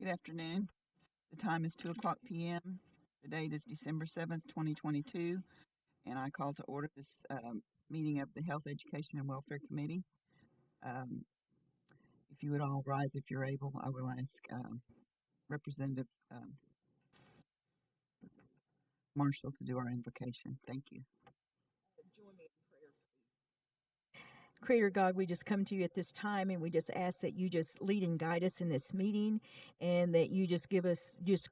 Good afternoon. The time is 2:00 p.m. The date is December 7th, 2022, and I call to order this meeting of the Health, Education, and Welfare Committee. If you would all rise if you're able, I will ask Representative Marshall to do our invocation. Thank you. Join me in prayer, please. Creator God, we just come to you at this time and we just ask that you just lead and guide us in this meeting, and that you just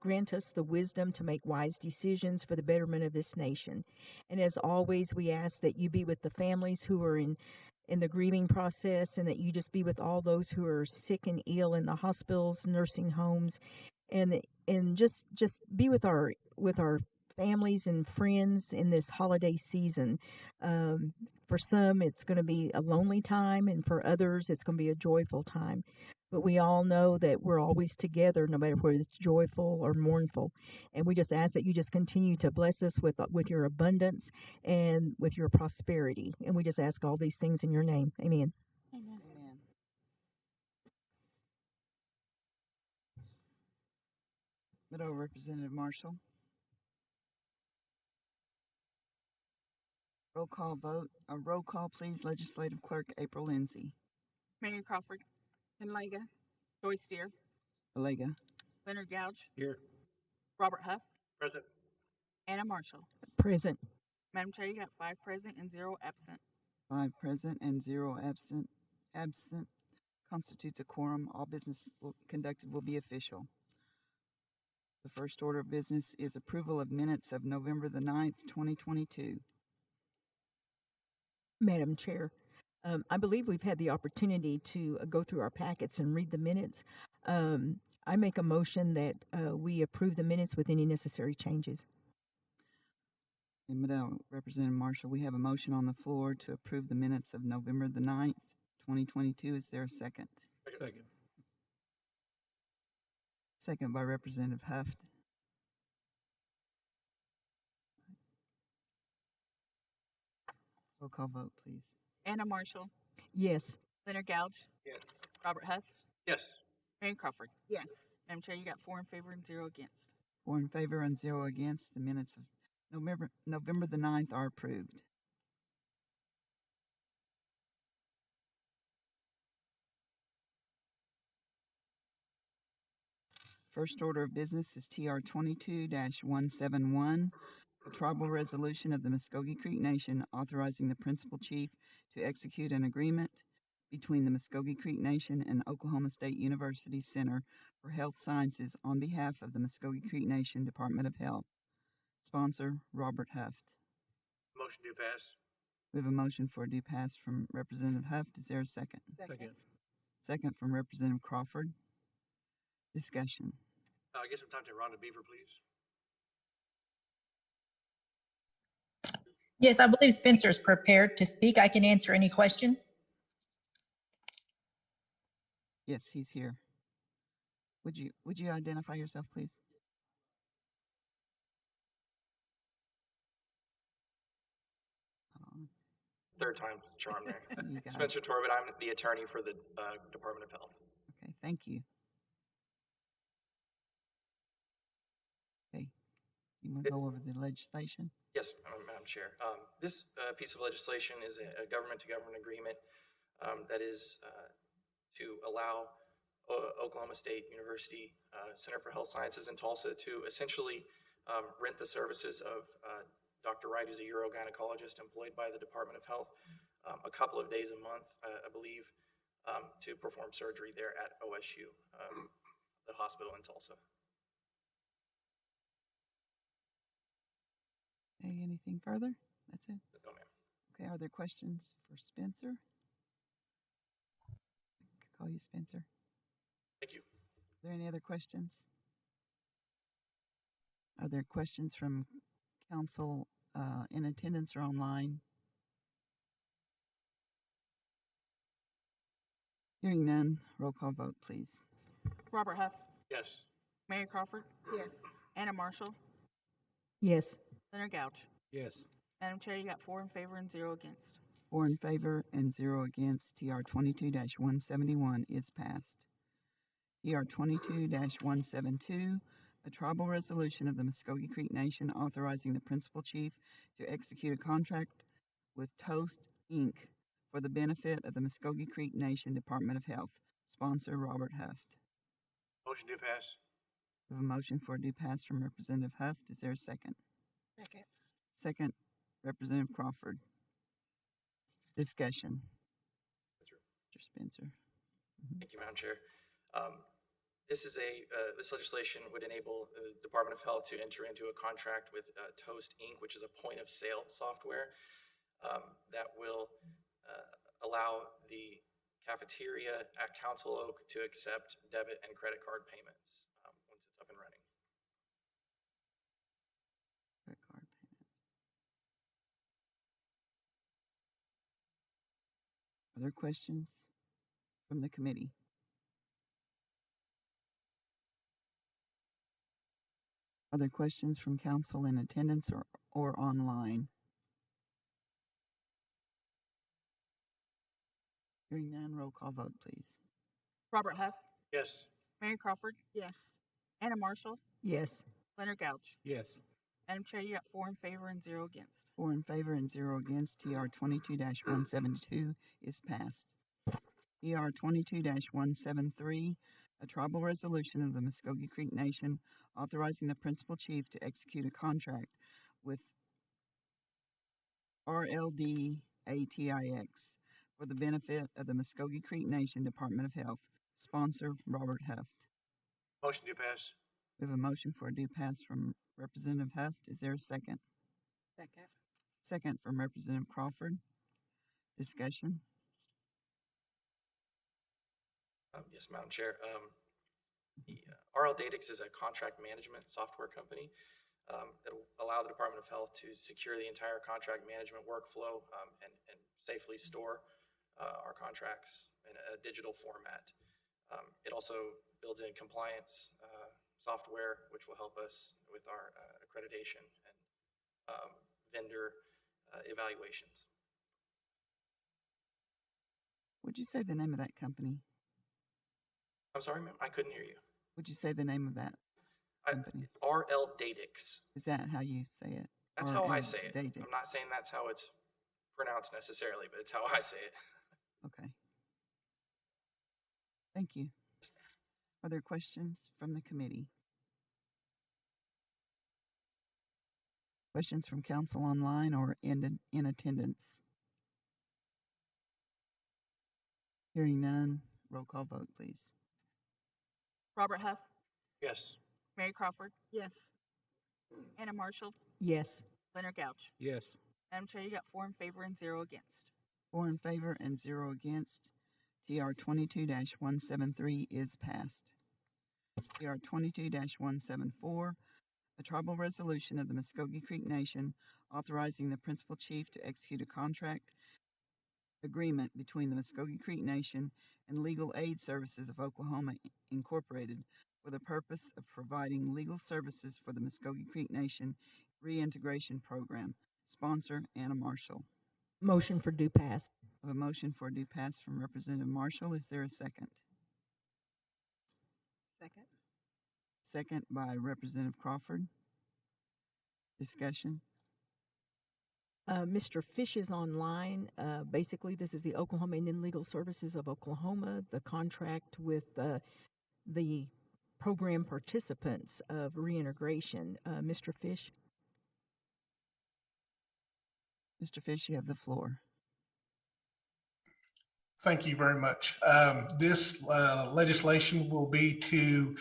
grant us the wisdom to make wise decisions for the betterment of this nation. And as always, we ask that you be with the families who are in the grieving process, and that you just be with all those who are sick and ill in the hospitals, nursing homes, and just be with our families and friends in this holiday season. For some, it's going to be a lonely time, and for others, it's going to be a joyful time. But we all know that we're always together, no matter whether it's joyful or mournful. And we just ask that you just continue to bless us with your abundance and with your prosperity. And we just ask all these things in your name. Amen. Amen. Amen. Widow Representative Marshall. Roll call vote. A roll call, please. Legislative Clerk April Lindsay. Mayor Crawford. Enlega. Joyce Deere. Alega. Leonard Gouge. Here. Robert Huff. Present. Anna Marshall. Present. Madam Chair, you got 5 present and 0 absent. 5 present and 0 absent. Absent constitutes a quorum. All business conducted will be official. The first order of business is approval of minutes of November the 9th, 2022. Madam Chair, I believe we've had the opportunity to go through our packets and read the minutes. I make a motion that we approve the minutes with any necessary changes. Representative Marshall, we have a motion on the floor to approve the minutes of November the 9th, 2022. Is there a second? Second. Second by Representative Huff. Roll call vote, please. Anna Marshall. Yes. Leonard Gouge. Yes. Robert Huff. Yes. Mary Crawford. Yes. Madam Chair, you got 4 in favor and 0 against. 4 in favor and 0 against. The minutes of November the 9th are approved. First order of business is TR 22-171, the tribal resolution of the Muskogee Creek Nation authorizing the principal chief to execute an agreement between the Muskogee Creek Nation and Oklahoma State University Center for Health Sciences on behalf of the Muskogee Creek Nation Department of Health. Sponsor, Robert Huff. Motion to pass. We have a motion for a due pass from Representative Huff. Is there a second? Second. Second from Representative Crawford. Discussion. I guess I'm time to Rhonda Beaver, please. Yes, I believe Spencer is prepared to speak. I can answer any questions. Yes, he's here. Would you identify yourself, please? Third time's the charm there. It. Spencer Torbett, I'm the attorney for the Department of Health. Okay, thank you. Okay, you want to go over the legislation? Yes, Madam Chair. This piece of legislation is a government-to-government agreement that is to allow Oklahoma State University Center for Health Sciences in Tulsa to essentially rent the services of Dr. Wright, who's a urogynecologist employed by the Department of Health, a couple of days a month, I believe, to perform surgery there at OSU, the hospital in Tulsa. Okay, anything further? That's it? No, ma'am. Okay, are there questions for Spencer? I could call you Spencer. Thank you. Are there any other questions? Are there questions from council in attendance or online? Hearing none, roll call vote, please. Robert Huff. Yes. Mary Crawford. Yes. Anna Marshall. Yes. Leonard Gouge. Yes. Madam Chair, you got 4 in favor and 0 against. 4 in favor and 0 against. TR 22-171 is passed. TR 22-172, a tribal resolution of the Muskogee Creek Nation authorizing the principal chief to execute a contract with Toast Inc. for the benefit of the Muskogee Creek Nation Department of Health. Sponsor Robert Huft. Motion to pass. We have a motion for a due pass from Representative Huft. Is there a second? Second. Second, Representative Crawford. Discussion. Mr. Spencer. Thank you, Madam Chair. This legislation would enable the Department of Health to enter into a contract with Toast Inc., which is a point of sale software that will allow the cafeteria at Council Oak to accept debit and credit card payments once it's up and running. Credit card payments. Are there questions from the committee? Are there questions from council in attendance or online? Hearing none, roll call vote, please. Robert Huff, Yes. Mary Crawford. Yes. Anna Marshall, Yes. Leonard Gouch. Yes. Madam Chair, you got 4 in favor and 0 against. 4 in favor and 0 against. TR 22-172 is passed. TR 22-173, a tribal resolution of the Muskogee Creek Nation authorizing the principal chief to execute a contract with RLDATIX for the benefit of the Muskogee Creek Nation Department of Health. Sponsor Robert Huft. Motion to pass. We have a motion for a due pass from Representative Huft. Is there a second? Second. Second from Representative Crawford. Discussion. Yes, Madam Chair. RL Datix is a contract management software company that will allow the Department of Health to secure the entire contract management workflow and safely store our contracts in a digital format. It also builds in compliance software, which will help us with our accreditation and vendor evaluations. Would you say the name of that company? I'm sorry, ma'am, I couldn't hear you. Would you say the name of that company? RL Datix. Is that how you say it? That's how I say it. Datix. I'm not saying that's how it's pronounced necessarily, but it's how I say it. Okay. Thank you. Are there questions from the committee? Questions from council online or in attendance? Hearing none, roll call vote, please. Robert Huff, Yes. Mary Crawford. Yes. Anna Marshall, Yes. Leonard Gouch. Yes. Madam Chair, you got 4 in favor and 0 against. 4 in favor and 0 against. TR 22-173 is passed. TR 22-174, a tribal resolution of the Muskogee Creek Nation authorizing the principal chief to execute a contract agreement between the Muskogee Creek Nation and Legal Aid Services of Oklahoma Incorporated for the purpose of providing legal services for the Muskogee Creek Nation Reintegration Program. Sponsor Anna Marshall. Motion for due pass. I have a motion for a due pass from Representative Marshall. Is there a second? Second. Second by Representative Crawford. Discussion. Mr. Fish is online. Basically, this is the Oklahoma Indian Legal Services of Oklahoma, the contract with the program participants of reintegration. Mr. Fish? Mr. Fish, you have the floor. Thank you very much. This legislation will be to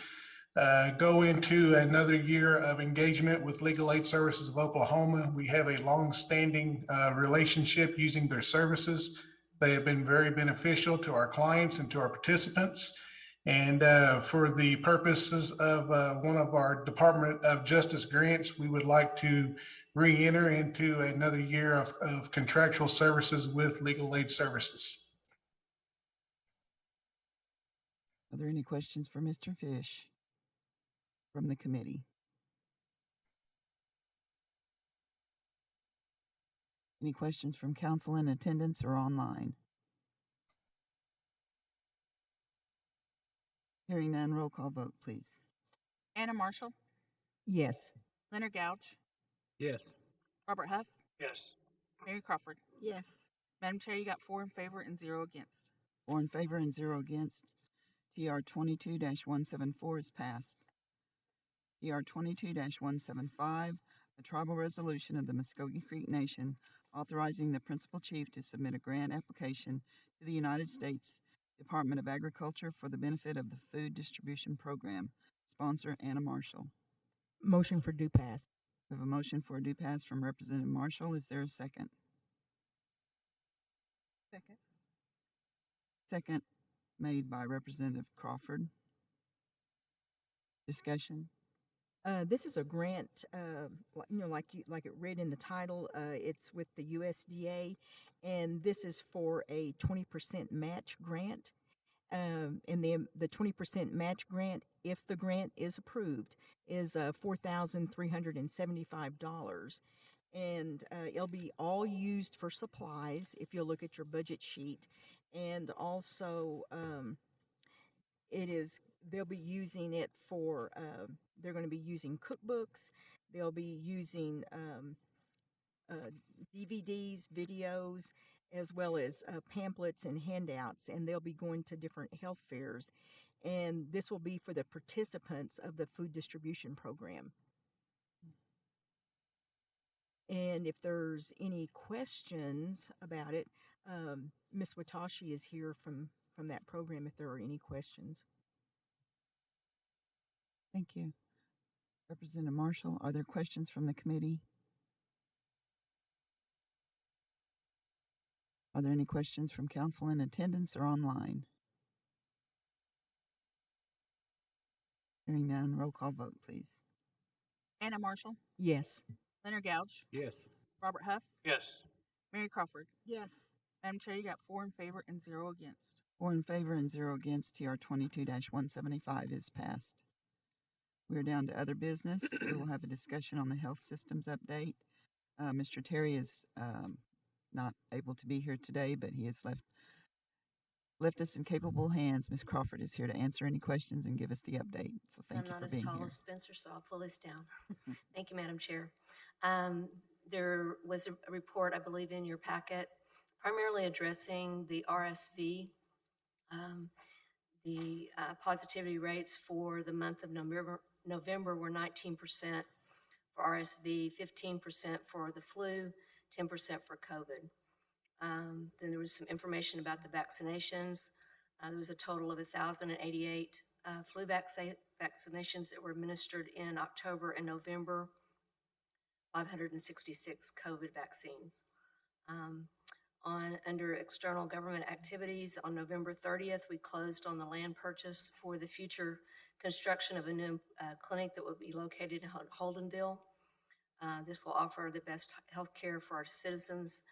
go into another year of engagement with Legal Aid Services of Oklahoma. We have a long-standing relationship using their services. They have been very beneficial to our clients and to our participants. And for the purposes of one of our Department of Justice grants, we would like to re-enter into another year of contractual services with Legal Aid Services. Are there any questions for Mr. Fish from the committee? Any questions from council in attendance or online? Hearing none, roll call vote, please. Anna Marshall, Yes. Leonard Gouch, Yes. Robert Huff, Yes. Mary Crawford. Yes. Madam Chair, you got 4 in favor and 0 against. 4 in favor and 0 against. TR 22-174 is passed. TR 22-175, a tribal resolution of the Muskogee Creek Nation authorizing the principal chief to submit a grant application to the United States Department of Agriculture for the benefit of the Food Distribution Program. Sponsor Anna Marshall. Motion for due pass. We have a motion for a due pass from Representative Marshall. Is there a second? Second. Second made by Representative Crawford. Discussion. This is a grant, like it read in the title. It's with the USDA, and this is for a 20% match grant. And the 20% match grant, if the grant is approved, is $4,375. And it'll be all used for supplies if you'll look at your budget sheet. And also, they'll be using it for, they're going to be using cookbooks, they'll be using DVDs, videos, as well as pamphlets and handouts, and they'll be going to different health fairs. And this will be for the participants of the food distribution program. And if there's any questions about it, Ms. Watashi is here from that program if there are any questions. Thank you. Representative Marshall, are there questions from the committee? Are there any questions from council in attendance or online? Hearing none, roll call vote, please. Anna Marshall, Yes. Leonard Gouch, Yes. Robert Huff, Yes. Mary Crawford. Yes. Madam Chair, you got 4 in favor and 0 against. 4 in favor and 0 against. TR 22-175 is passed. We're down to other business. We will have a discussion on the health systems update. Mr. Terry is not able to be here today, but he has left us in capable hands. Ms. Crawford is here to answer any questions and give us the update. So thank you for being I'm not as tall here. as Spencer, so I'll pull this down. Thank you, Madam Chair. There was a report, I believe, in your packet, primarily addressing the RSV. The positivity rates for the month of November were 19% for RSV, 15% for the flu, 10% for COVID. Then there was some information about the vaccinations. There was a total of 1,088 flu vaccinations that were administered in October and November, 566 COVID vaccines. Under external government activities, on November 30th, we closed on the land purchase for the future construction of a new clinic that will be located in Holdenville. This will offer the best health care for our citizens,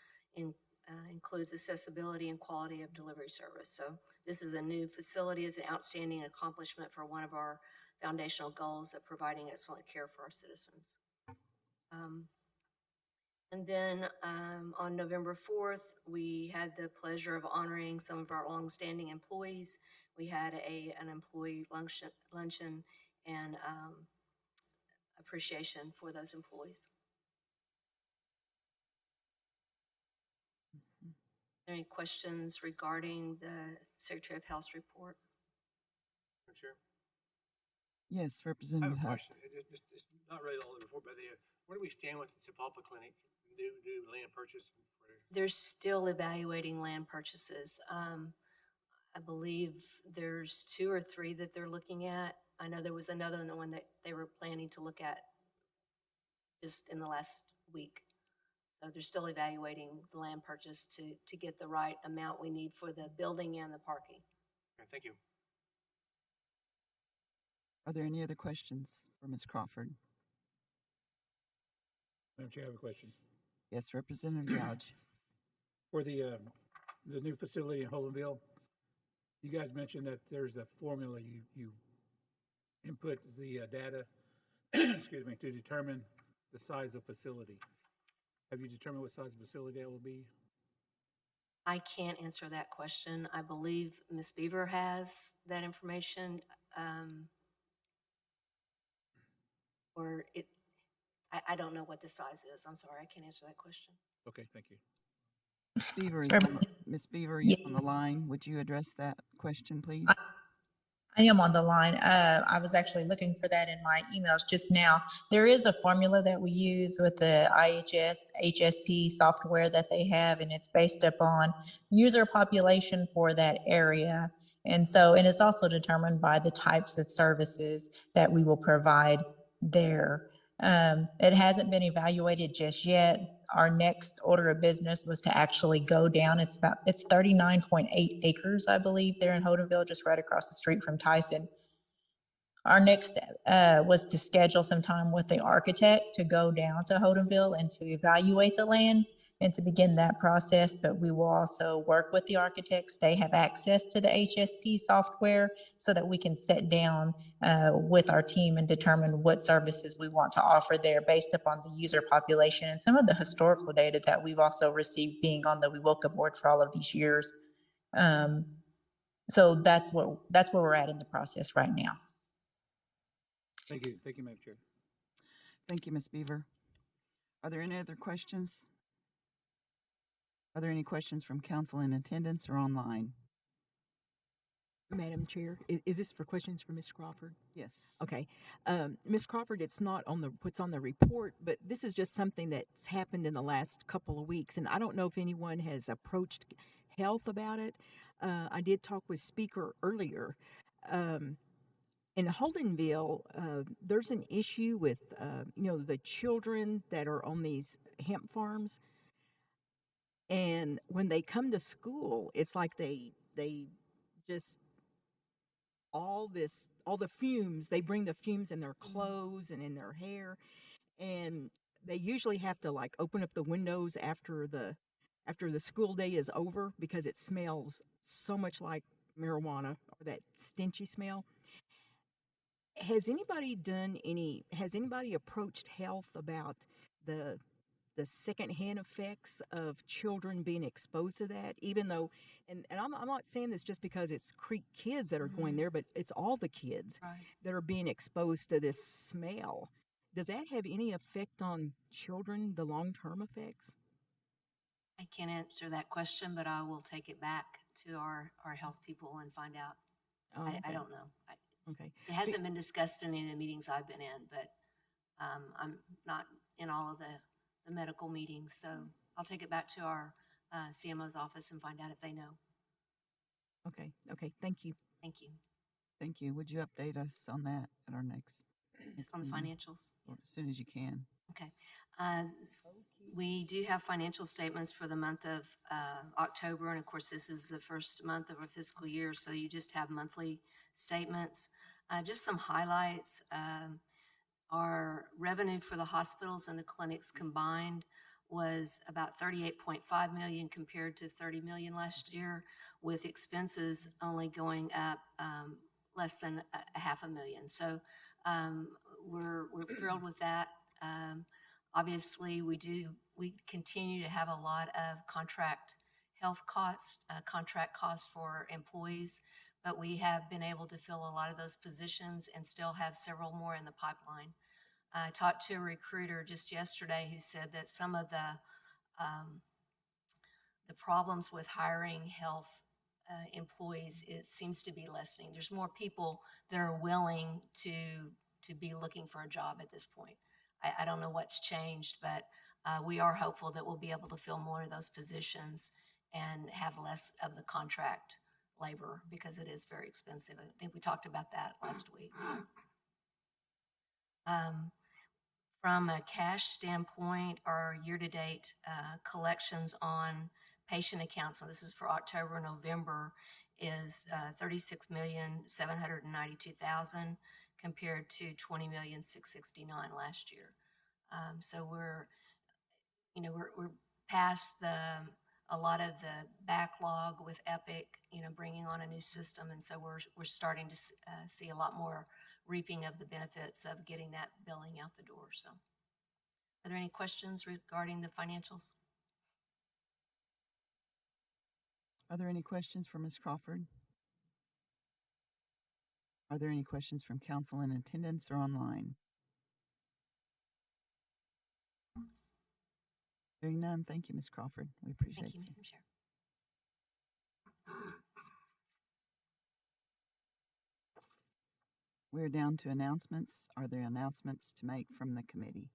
includes accessibility and quality of delivery service. So this is a new facility, is an outstanding accomplishment for one of our foundational goals of providing excellent care for our citizens. And then on November 4th, we had the pleasure of honoring some of our longstanding employees. We had an employee luncheon and appreciation for those employees. Are there any questions regarding the Secretary of Health's report? Madam Chair. Yes, I have Representative a Huff. question. It's not really all the report, but where do we stand with the Tapalpa Clinic? Do land purchase? They're still evaluating land purchases. I believe there's 2 or 3 that they're looking at. I know there was another one that they were planning to look at just in the last week. So they're still evaluating the land purchase to get the right amount we need for the building and the parking. Okay, thank you. Are there any other questions for Ms. Crawford? Madam Chair, I have a question. Yes, Representative Gouch. For the new facility in Holdenville, you guys mentioned that there's a formula you input the data, excuse me, to determine the size of facility. Have you determined what size of facility that will be? I can't answer that question. I believe Ms. Beaver has that information. or I don't know what the size is. I'm sorry, I can't answer that question. Okay, thank you. Ms. Beaver is Sure. on the, Ms. Beaver, you're on the line. Would you address that question, please? I am on the line. I was actually looking for that in my emails just now. There is a formula that we use with the IHS, HSP software that they have, and it's based upon user population for that area. And it's also determined by the types of services that we will provide there. It hasn't been evaluated just yet. Our next order of business was to actually go down. It's 39.8 acres, I believe, there in Holdenville, just right across the street from Tyson. Our next step was to schedule some time with the architect to go down to Holdenville and to evaluate the land and to begin that process. But we will also work with the architects. They have access to the HSP software so that we can sit down with our team and determine what services we want to offer there based upon the user population and some of the historical data that we've also received being on the WeWoka board for all of these years. So that's where we're at in the process right now. Thank you, Madam Chair. Thank you, Ms. Beaver. Are there any other questions? Are there any questions from council in attendance or online? Madam Chair, is this for questions for Ms. Crawford? Yes. Okay. Ms. Crawford, it's not on what's on the report, but this is just something that's happened in the last couple of weeks, and I don't know if anyone has approached health about it. I did talk with Speaker earlier. In Holdenville, there's an issue with, the children that are on these hemp farms. And when they come to school, it's like they just all the fumes, they bring the fumes in their clothes and in their hair. And they usually have to like open up the windows after the school day is over because it smells so much like marijuana or that stinchy smell. Has anybody approached health about the secondhand effects of children being exposed to that, even though, and I'm not saying this just because it's Creek kids that are going there, but it's all the kids that are being exposed to this smell. Does that have any effect on children, the long-term effects? I can't answer that question, but I will take it back to our health people and find out. Oh, I okay. don't know. Okay. It hasn't been discussed in any of the meetings I've been in, but I'm not in all of the medical meetings. So I'll take it back to our CMO's office and find out if they know. Okay. Thank you. Thank you. Thank you. Would you update us on that at our next On the meeting? financials? Or Yes. as soon as you can. Okay. We do have financial statements for the month of October, and of course, this is the first month of our fiscal year, so you just have monthly statements. Just some highlights. Our revenue for the hospitals and the clinics combined was about 38.5 million compared to 30 million last year, with expenses only going up less than a half a million. So we're thrilled with that. Obviously, we continue to have a lot of contract health costs, contract costs for employees, but we have been able to fill a lot of those positions and still have several more in the pipeline. I talked to a recruiter just yesterday who said that some of the problems with hiring health employees, it seems to be lessening. There's more people that are willing to be looking for a job at this point. I don't know what's changed, but we are hopeful that we'll be able to fill more of those positions and have less of the contract labor because it is very expensive. I think we talked about that last week. So. From a cash standpoint, our year-to-date collections on patient accounts, so this is for October and November, is $36,792,000 compared to $20,669,000 last year. So we're past a lot of the backlog with Epic, bringing on a new system, and so we're starting to see a lot more reaping of the benefits of getting that billing out the door. So, are there any questions regarding the financials? Are there any questions for Ms. Crawford? Are there any questions from council in attendance or online? Hearing none, thank you, Ms. Crawford. We appreciate Thank you, you. Madam Chair. We're down to announcements. Are there announcements to make from the committee?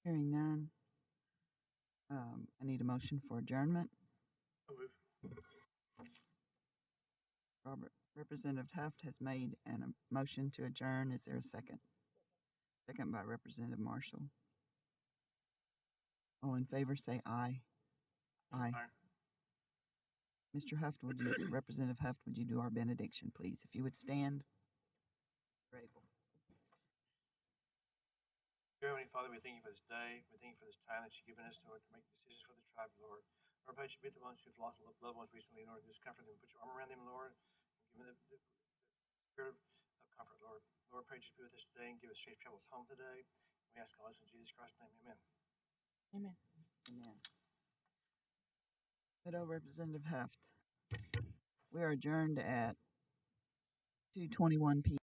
Hearing none. I need a motion for adjournment. So move. Representative Huft has made a motion to adjourn. Is there a second? Second by Representative Marshall. All in favor say aye. Aye. Mr. Huft, Representative Huft, would you do our benediction, please? If you would stand. You're able. Dear Heavenly Father, we thank you for this day. We thank you for this time that you've given us to make decisions for the tribe, Lord. Lord, pray that you be the ones who've lost loved ones recently, Lord. Just comfort them. Put your arm around them, Lord, and give them the spirit of comfort, Lord. Lord, pray that you be with us today and give us safe travels home today. We ask all this in Jesus Christ's name. Amen. Amen. Amen. Hello, Representative Huft. We are adjourned at 2:21 p.m.